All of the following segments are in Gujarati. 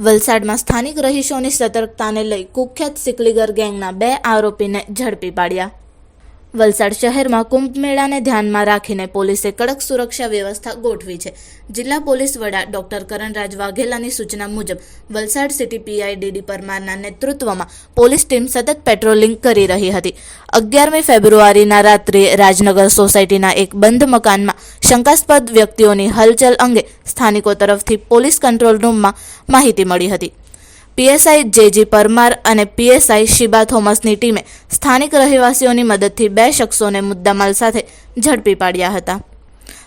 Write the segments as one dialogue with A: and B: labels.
A: વલસાડમાં સ્થાનિક રહીશોની સતર્કતાને લઈ કુખ્યાત સિકલીગર ગેંગના 2 આરોપીને ઝડપી પાડ્યા। વલસાડ શહેરમાં કુંભ મેળાને ધ્યાનમાં રાખીને પોલીસે કડક સુરક્ષા વ્યવસ્થા ગોઠવી છે। જિલ્લા પોલીસ વડા ડોક્ટર કરણરાજ વાઘેલાની સૂચના મુજબ વલસાડ સિટી પીઆઈ ડીડી પરમારના નેતૃત્વમાં પોલીસ ટીમ સતત પેટ્રોલિંગ કરી રહી હતી। 11મી ફેબ્રુઆરીના રાત્રિએ રાજનગર સોસાયટીના એક બંધ મકાનમાં શંકાસ્પદ વ્યક્તિઓની હલચલ અંગે સ્થાનિકો તરફથી પોલીસ કંટ્રોલ રૂમમાં માહિતી મળી હતી। પીએસઆઈ જેજી પરમાર અને પીએસઆઈ શિબા થોમસની ટીમે સ્થાનિક રહેવાસીઓની મદદથી 2 શખ્સોને મુદ્દામાલ સાથે ઝડપી પાડ્યા હતા।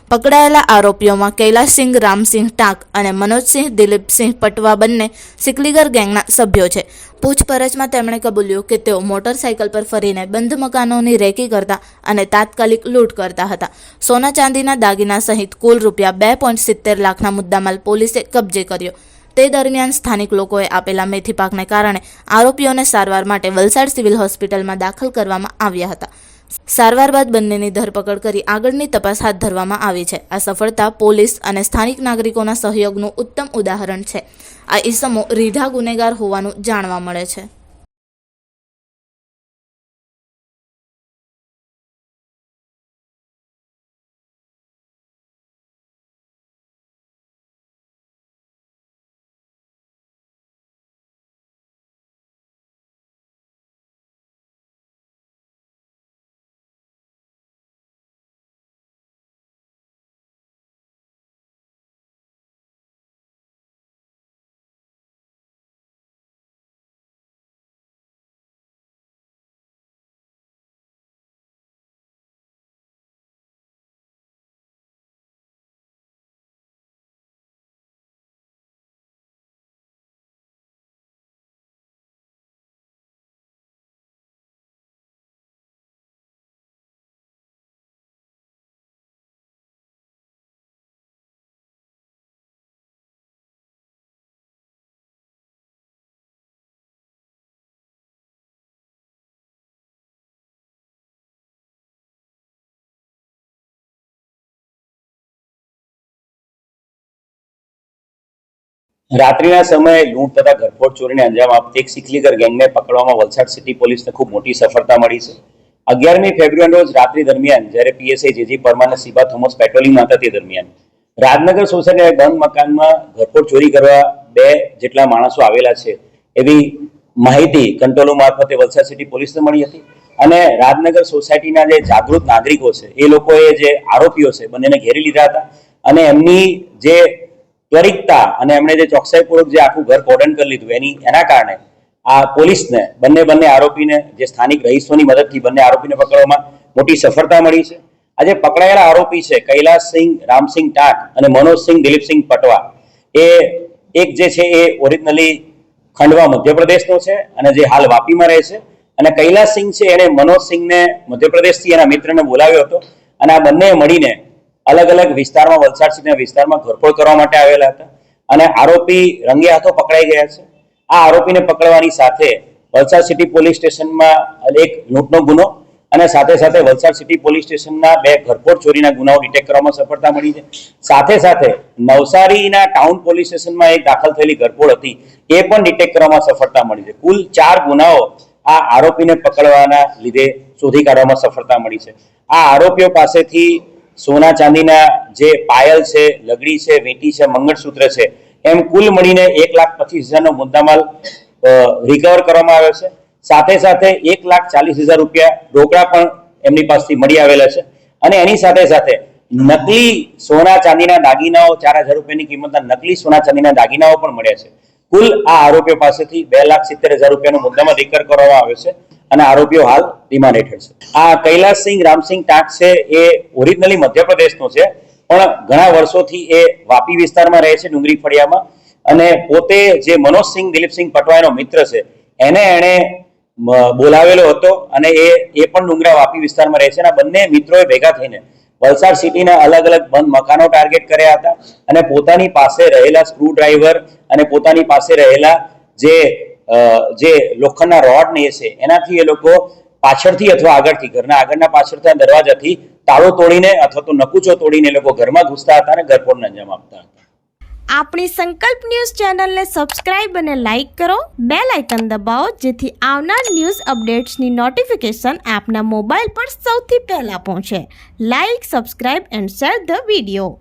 A: પકડાયેલા આરોપીઓમાં કૈલાસસિંહ રામસિંહ ટાંક અને મનોજસિંહ દિલીપસિંહ પટવા બંને સિકલીગર ગેંગના સભ્યો છે। પૂછપરછમાં તેમણે કબૂલ્યું કે તેઓ મોટરસાઇકલ પર ફરીને બંધ મકાનોની રેકી કરતા અને તાત્કાલિક લૂંટ કરતા હતા। સોના ચાંદીના દાગીના સહિત કુલ રૂપિયા 2.70 લાખના મુદ્દામાલ પોલીસે કબજે કર્યો। તે દરમિયાન સ્થાનિક લોકોએ આપેલા મેથી પાકને કારણે આરોપીઓને સારવાર માટે વલસાડ સિવિલ હોસ્પિટલમાં દાખલ કરવામાં આવ્યા હતા। સારવાર બાદ બંનેની ધરપકડ કરી આગળની તપાસ હાથ ધરવામાં આવી છે। આ સફળતા પોલીસ અને સ્થાનિક નાગરિકોના સહયોગનું ઉત્તમ ઉદાહરણ છે। આ ઈસમો રીઢા ગુનેગાર હોવાનું જાણવા મળે છે।
B: રાત્રિના સમયે લૂંટ તથા ઘરફોડ ચોરીને અંજામ આપતી એક સિકલીગર ગેંગને પકડવામાં વલસાડ સિટી પોલીસને ખૂબ મોટી સફળતા મળી છે। 11મી ફેબ્રુઆરી રોજ રાત્રિ દરમિયાન જ્યારે પીએસઆઈ જેજી પરમાર અને શિબા થોમસ પેટ્રોલિંગમાં હતા તે દરમિયાન રાજનગર સોસાયટીના બંધ મકાનમાં ઘરફોડ ચોરી કરવા 2 જેટલા માણસો આવેલા છે એવી માહિતી કંટ્રોલ મારફતે વલસાડ સિટી પોલીસને મળી હતી અને રાજનગર સોસાયટીના જે જાગૃત નાગરિકો છે એ લોકોએ જે આરોપીઓ છે બંનેને ઘેરી લીધા હતા અને એમની જે ત્વરિતતા અને એમણે જે ચોકસાઈપૂર્વક જે આખું ઘર કોર્ડન કરી લીધું એના કારણે આ પોલીસને બંને આરોપીને જે સ્થાનિક રહીશોની મદદથી બંને આરોપીને પકડવામાં મોટી સફળતા મળી છે। આજે પકડાયેલા આરોપી છે કૈલાસસિંહ રામસિંહ ટાંક અને મનોજસિંહ દિલીપસિંહ પટવા એ એક જે છે એ ઓરિજિનલી ખંડવા મધ્યપ્રદેશનો છે અને જે હાલ વાપીમાં રહે છે અને કૈલાસસિંહ છે એણે મનોજસિંહને મધ્યપ્રદેશથી એના મિત્રને બોલાવ્યો હતો અને આ બંને મળીને अलग अलग विस्तार में वलसाड सिटी विस्तार में घरफोड़ करवा माटे आवेला हता અને आरोपी रंगे हाथों पकड़ाई गया है। आ आरोपी ने पकड़वानी साथे वलसाड सिटी पोलीस स्टेशन में एक लूंटनो गुनो અને સાથે સાથે વલસાડ સિટી પોલીસ સ્ટેશનના 2 ઘરફોડ ચોરીના ગુનાઓ ડિટેક્ટ કરવામાં સફળતા મળી છે। સાથે સાથે નવસારીના ટાઉન પોલીસ સ્ટેશનમાં એક દાખલ થયેલી ઘરફોડ હતી એ પણ ડિટેક્ટ કરવામાં સફળતા મળી છે। કુલ 4 ગુનાઓ આ આરોપીને પકડવાના લીધે શોધી કાઢવામાં સફળતા મળી છે। આ આરોપીઓ પાસેથી સોના ચાંદીના જે પાયલ છે, લગડી છે, વીંટી છે, મંગળસૂત્ર છે એમ કુલ મળીને 1,25,000નો મુદ્દામાલ રિકવર કરવામાં આવ્યો છે। સાથે સાથે 1,40,000 રૂપિયા રોકડા પણ એમની પાસેથી મળી આવેલા છે અને એની સાથે સાથે નકલી સોના ચાંદીના દાગીનાઓ 4,000 રૂપિયાની કિંમતના નકલી સોના ચાંદીના દાગીનાઓ પણ મળ્યા છે। કુલ આ આરોપીઓ પાસેથી 2,70,000 રૂપિયાનો મુદ્દામાલ રિકવર કરવામાં આવ્યો છે અને આરોપીઓ હાલ રિમાન્ડ હેઠળ છે। આ કૈલાસસિંહ રામસિંહ ટાંક છે એ ઓરિજિનલી મધ્યપ્રદેશનો છે પણ ઘણા વર્ષોથી એ વાપી વિસ્તારમાં રહે છે ડુંગરી ફળિયામાં અને પોતે જે મનોજસિંહ દિલીપસિંહ પટવાનો મિત્ર છે એણે બોલાવેલો હતો અને એ પણ ડુંગરા વાપી વિસ્તારમાં રહે છે અને બંને મિત્રોએ ભેગા થઈને વલસાડ સિટીના અલગ અલગ બંધ મકાનો ટાર્ગેટ કર્યા હતા અને પોતાની પાસે રહેલા સ્ક્રૂ ડ્રાઈવર અને પોતાની પાસે રહેલા જે લોખંડના રોડ ને છે એનાથી એ લોકો પાછળથી અથવા આગળથી ઘરના આગળના પાછળના દરવાજાથી તાળો તોડીને અથવા તો નકુચો તોડીને એ લોકો ઘરમાં ઘૂસતા હતા અને ઘરફોડને અંજામ આપતા હતા।
C: આપણી સંકલ્પ ન્યૂઝ ચેનલને સબસ્ક્રાઇબ અને લાઇક કરો, બેલ આઇકન દબાવો જેથી આવનાર ન્યૂઝ અપડેટ્સની નોટિફિકેશન આપના મોબાઈલ પર સૌથી પહેલાં પહોંચે. Like, subscribe and share the video.